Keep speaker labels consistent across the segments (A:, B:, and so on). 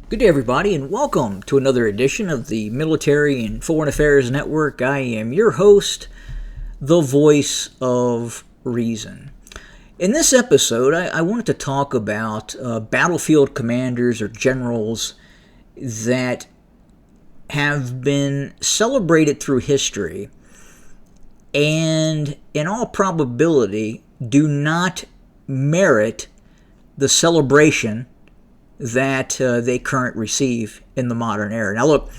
A: Good day, everybody, and welcome to another edition of the Military and Foreign Affairs Network. I am your host, the voice of reason. In this episode, I wanted to talk about battlefield commanders or generals that have been celebrated through history and, in all probability, do not merit the celebration that they currently receive in the modern era. Now look,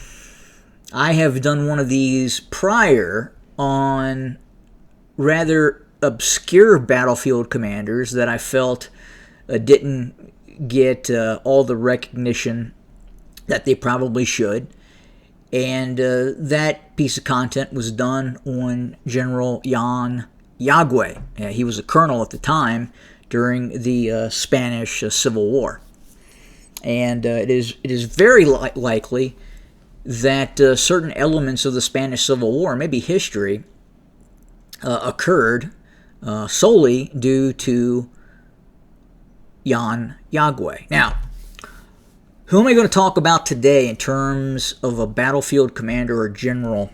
A: I have done one of these prior on rather obscure battlefield commanders that I felt didn't get all the recognition that they probably should. And that piece of content was done on General Jan Yagüe. He was a colonel at the time during the Spanish Civil War. And it is very likely that certain elements of the Spanish Civil War, maybe history, occurred solely due to Jan Yagüe. Now, who am I going to talk about today in terms of a battlefield commander or general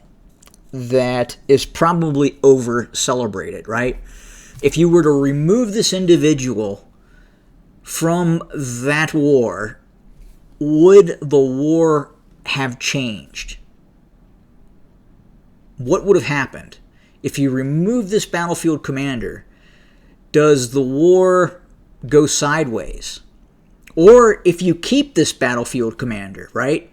A: that is probably over-celebrated, right? If you were to remove this individual from that war, would the war have changed? What would have happened? If you remove this battlefield commander, does the war go sideways? Or if you keep this battlefield commander, right?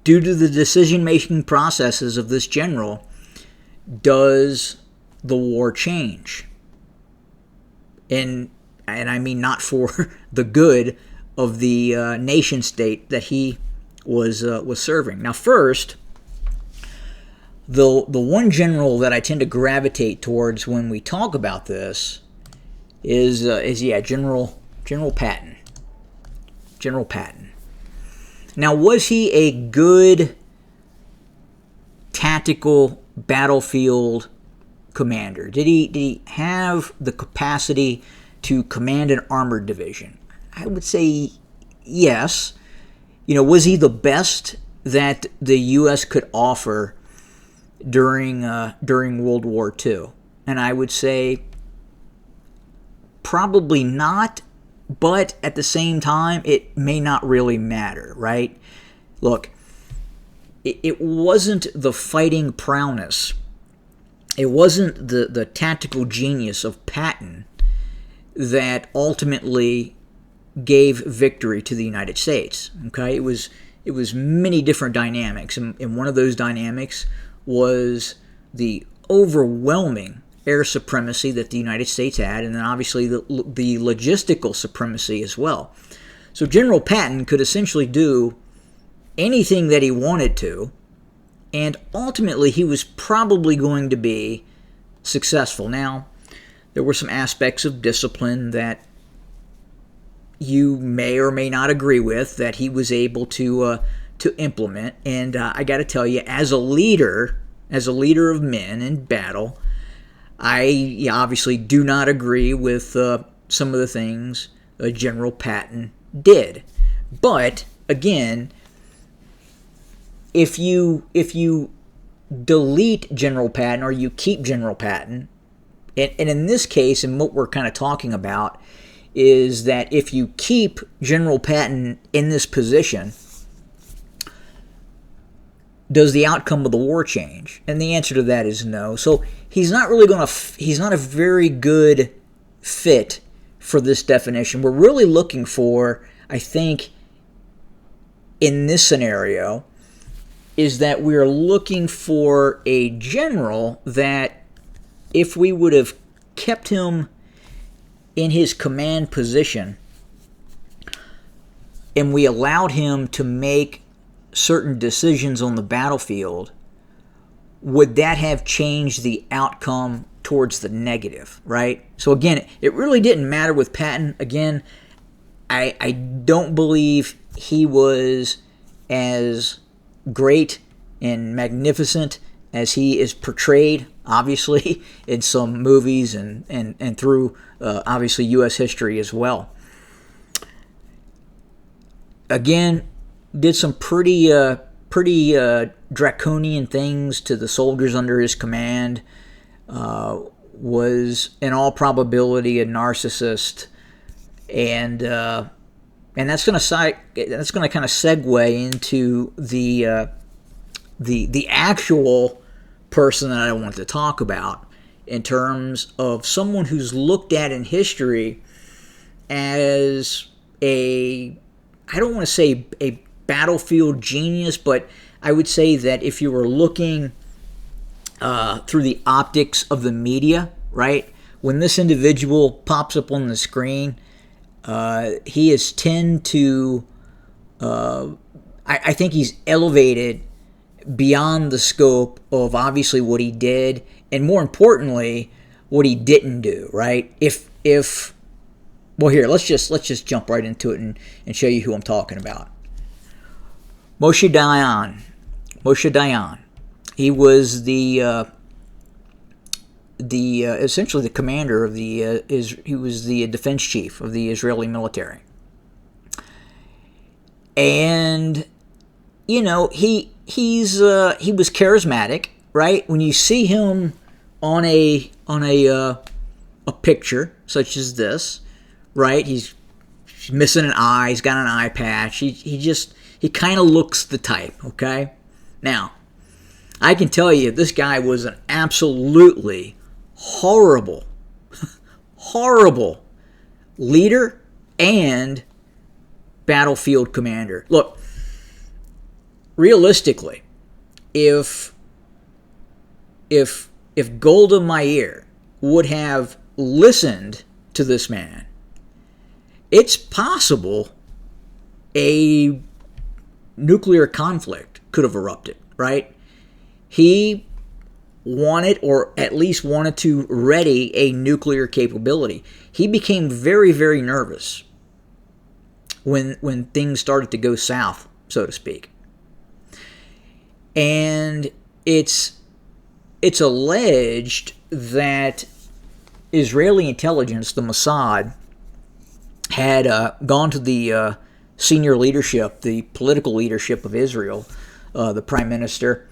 A: Due to the decision-making processes of this general, does the war change? And I mean not for the good of the nation state that he was serving. Now, first, the one general that I tend to gravitate towards when we talk about this is General Patton. General Patton. Now, was he a good tactical battlefield commander? Did he have the capacity to command an armored division? I would say yes. Was he the best that the U.S. could offer during World War II? And I would say probably not, but at the same time, it may not really matter, right? Look, it wasn't the fighting prowess. It wasn't the tactical genius of Patton that ultimately gave victory to the United States. Okay, it was many different dynamics, and one of those dynamics was the overwhelming air supremacy that the United States had, and then obviously the logistical supremacy as well. So General Patton could essentially do anything that he wanted to, and ultimately he was probably going to be successful. Now, there were some aspects of discipline that you may or may not agree with that he was able to implement, and I got to tell you, as a leader of men in battle, I obviously do not agree with some of the things General Patton did. But again, if you delete General Patton or you keep General Patton, and in this case, and what we're kind of talking about is that if you keep General Patton in this position, does the outcome of the war change? And the answer to that is no. So he's not a very good fit for this definition. We're really looking for, I think, in this scenario, is that we're looking for a general that if we would have kept him in his command position and we allowed him to make certain decisions on the battlefield, would that have changed the outcome towards the negative, right? So again, it really didn't matter with Patton. Again, I don't believe he was as great and magnificent as he is portrayed, obviously, in some movies and through, obviously, U.S. history as well. again, did some pretty draconian things to the soldiers under his command. Was in all probability a narcissist, and that's going to kind of segue into the actual person that I want to talk about in terms of someone who's looked at in history as I don't want to say a battlefield genius, but I would say that if you were looking through the optics of the media, right, when this individual pops up on the screen, he is tend to, I think he's elevated beyond the scope of obviously what he did, and more importantly, what he didn't do, right? Well, here, let's just jump right into it and show you who I'm talking about. Moshe Dayan. He was essentially the commander of he was the defense chief of the Israeli military. And he was charismatic, right? When you see him on a picture such as this, right? He's missing an eye, he's got an eye patch. He kind of looks the type, okay? Now, I can tell you this guy was an absolutely horrible leader and battlefield commander. Look, realistically, if Golda Meir would have listened to this man, it's possible a nuclear conflict could have erupted, right? He wanted, or at least wanted to ready a nuclear capability. He became very, very nervous when things started to go south, so to speak. And it's alleged that Israeli intelligence, the Mossad, had gone to the senior leadership, the political leadership of Israel, the prime minister,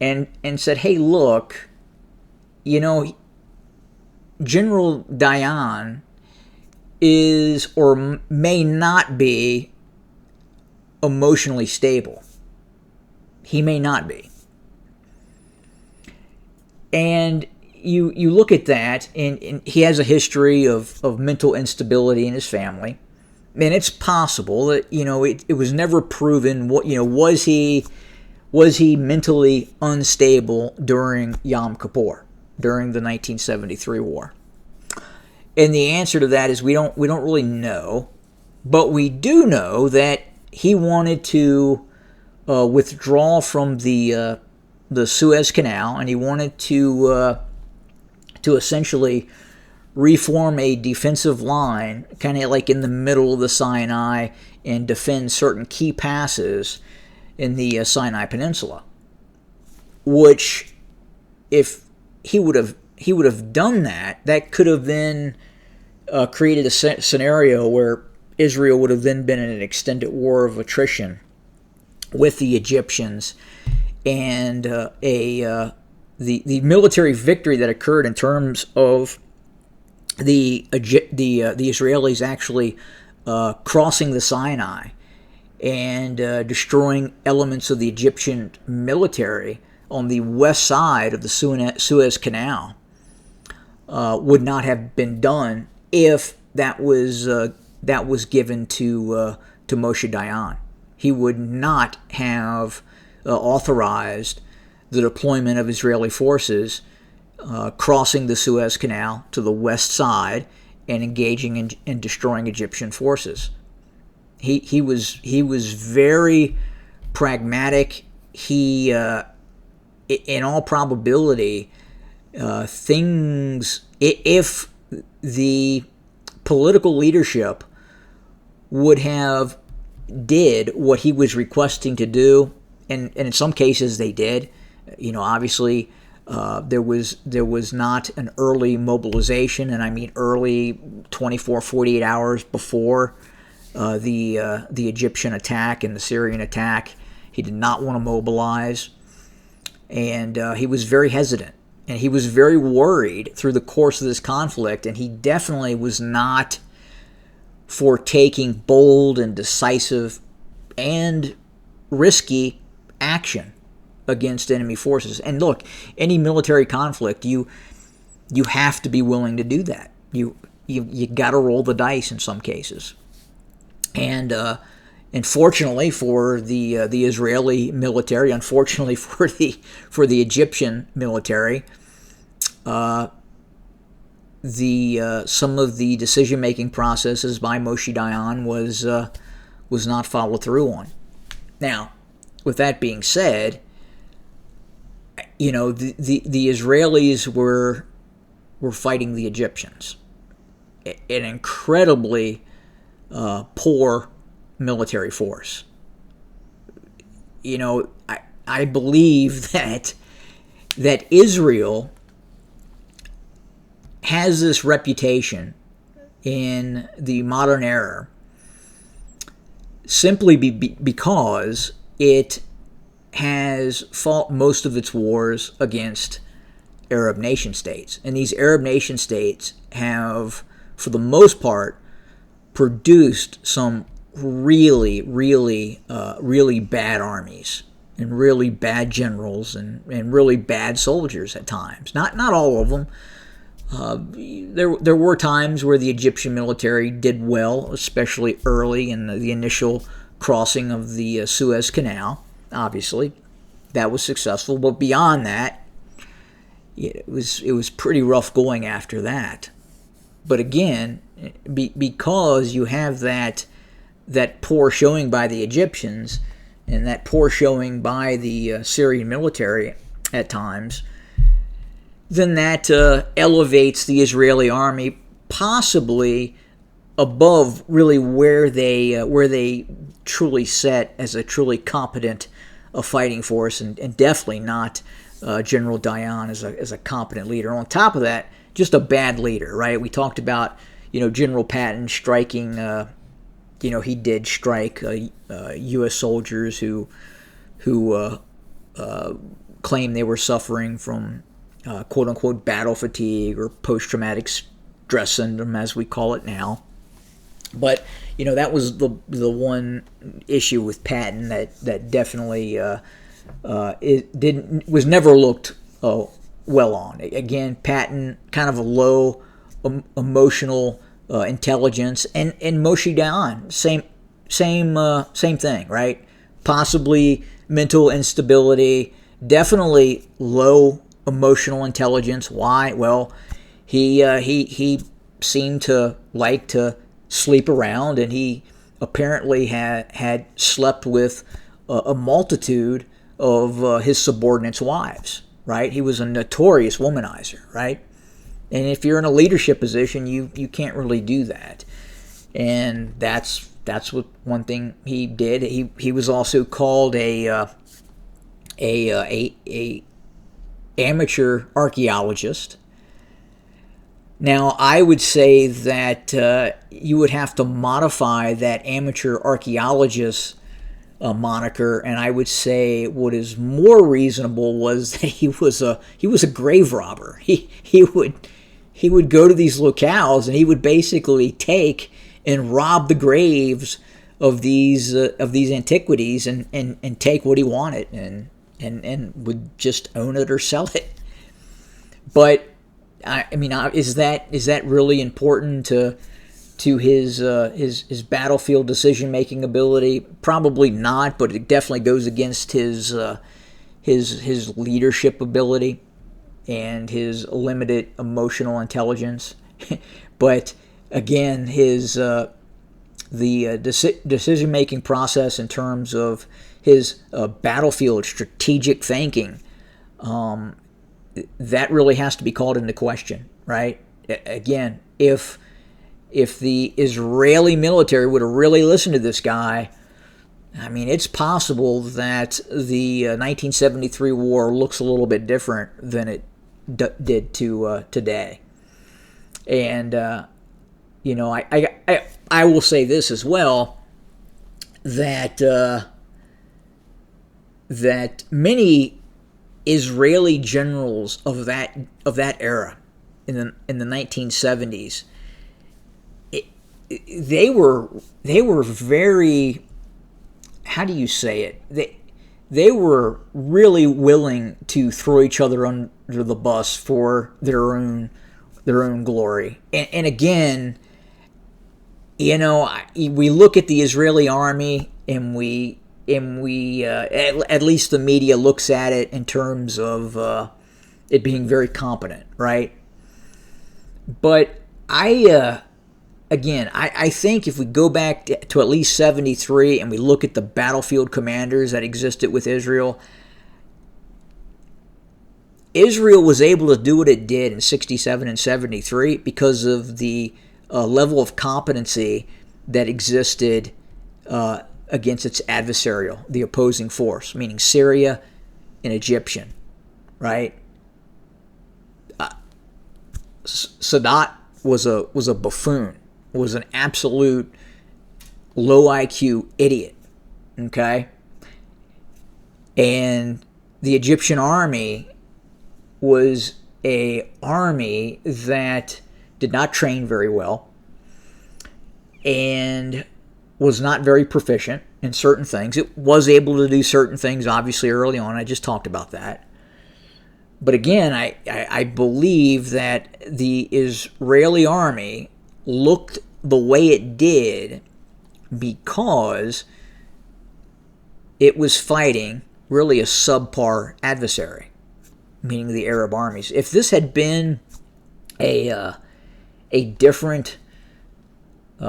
A: and said, hey, look, General Dayan is or may not be emotionally stable. He may not be. And you look at that, and he has a history of mental instability in his family. And it's possible that, it was never proven what, was he mentally unstable during Yom Kippur, during the 1973 war? And the answer to that is we don't really know, but we do know that he wanted to withdraw from the Suez Canal, and he wanted to essentially reform a defensive line, kind of like in the middle of the Sinai, and defend certain key passes in the Sinai Peninsula. Which, if he would have done that, that could have then created a scenario where Israel would have then been in an extended war of attrition with the Egyptians, and the military victory that occurred in terms of the Israelis actually crossing the Sinai and destroying elements of the Egyptian military on the west side of the Suez Canal would not have been done if that was given to Moshe Dayan. He would not have authorized the deployment of Israeli forces crossing the Suez Canal to the west side and engaging in destroying Egyptian forces. He was very pragmatic. He, in all probability, if the political leadership would have did what he was requesting to do, and in some cases they did. Obviously, there was not an early mobilization, and I mean early 24, 48 hours before the Egyptian attack and the Syrian attack. He did not want to mobilize, and he was very hesitant, and he was very worried through the course of this conflict, and he definitely was not for taking bold and decisive and risky action against enemy forces. And look, any military conflict, you have to be willing to do that. You got to roll the dice in some cases. And fortunately for the Israeli military, unfortunately for the Egyptian military, some of the decision-making processes by Moshe Dayan was not followed through on. Now, with that being said, the Israelis were fighting the Egyptians, an incredibly poor military force. I believe that Israel has this reputation in the modern era simply because it has fought most of its wars against Arab nation states. And these Arab nation states have, for the most part, produced some really, really, really bad armies and really bad generals and really bad soldiers at times. Not all of them. There were times where the Egyptian military did well, especially early in the initial crossing of the Suez Canal. Obviously, that was successful. But beyond that, it was pretty rough going after that. But again, because you have that poor showing by the Egyptians and that poor showing by the Syrian military at times, then that elevates the Israeli army possibly above really where they truly set as a truly competent fighting force, and definitely not General Dayan as a competent leader. On top of that, just a bad leader, right? We talked about General Patton striking. He did strike U.S. soldiers who claimed they were suffering from quote-unquote battle fatigue or post-traumatic stress syndrome, as we call it now. But that was the one issue with Patton that definitely was never looked well on. Again, Patton, kind of a low emotional intelligence, and Moshe Dayan, same thing, right? Possibly mental instability, definitely low emotional intelligence. Why? Well, he seemed to like to sleep around, and he apparently had slept with a multitude of his subordinates' wives, right? He was a notorious womanizer, right? And if you're in a leadership position, you can't really do that. And that's what one thing he did. He was also called a amateur archaeologist. Now, I would say that you would have to modify that amateur archaeologist moniker, and I would say what is more reasonable was that he was a grave robber. He would go to these locales and he would basically take and rob the graves of these antiquities and take what he wanted and would just own it or sell it. But I mean, is that really important to his battlefield decision making ability? Probably not, but it definitely goes against his leadership ability and his limited emotional intelligence. But again, his the decision making process in terms of his battlefield strategic thinking, that really has to be called into question, right? Again, if the Israeli military would have really listened to this guy, I mean, it's possible that the 1973 war looks a little bit different than it did to today. And I will say this as well, that that many Israeli generals of that era in the 1970s, they were very, how do you say it? They were really willing to throw each other under the bus for their own glory. And again, we look at the Israeli army, and we at least the media looks at it in terms of it being very competent, right? But I think if we go back to at least 73 and we look at the battlefield commanders that existed with Israel, Israel was able to do what it did in 67 and 73 because of the level of competency that existed against its adversarial, the opposing force, meaning Syria and Egyptian, right? Sadat was a buffoon, was an absolute low IQ idiot, okay? And the Egyptian army was a army that did not train very well and was not very proficient in certain things. It was able to do certain things, obviously, early on. I just talked about that. But again, I believe that the Israeli army looked the way it did because it was fighting really a subpar adversary, meaning the Arab armies. If this had been a different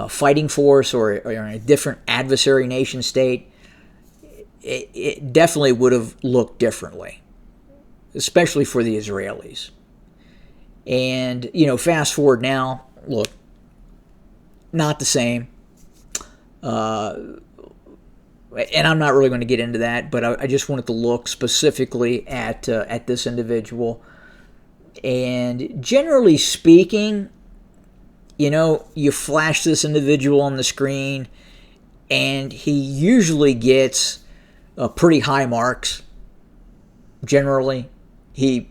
A: fighting force or a different adversary nation state, it definitely would have looked differently, especially for the Israelis. And, fast forward now, look, not the same. And I'm not really going to get into that, but I just wanted to look specifically at this individual. And generally speaking, you flash this individual on the screen, and he usually gets pretty high marks. Generally, he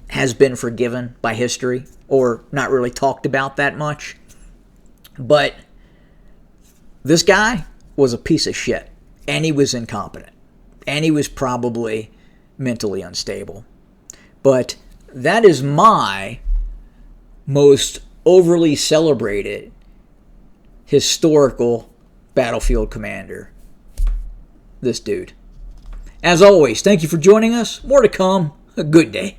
A: has been forgiven by history or not really talked about that much. But this guy was a piece of shit, and he was incompetent, and he was probably mentally unstable. But that is my most overly celebrated historical battlefield commander, this dude. As always, thank you for joining us. More to come. A good day.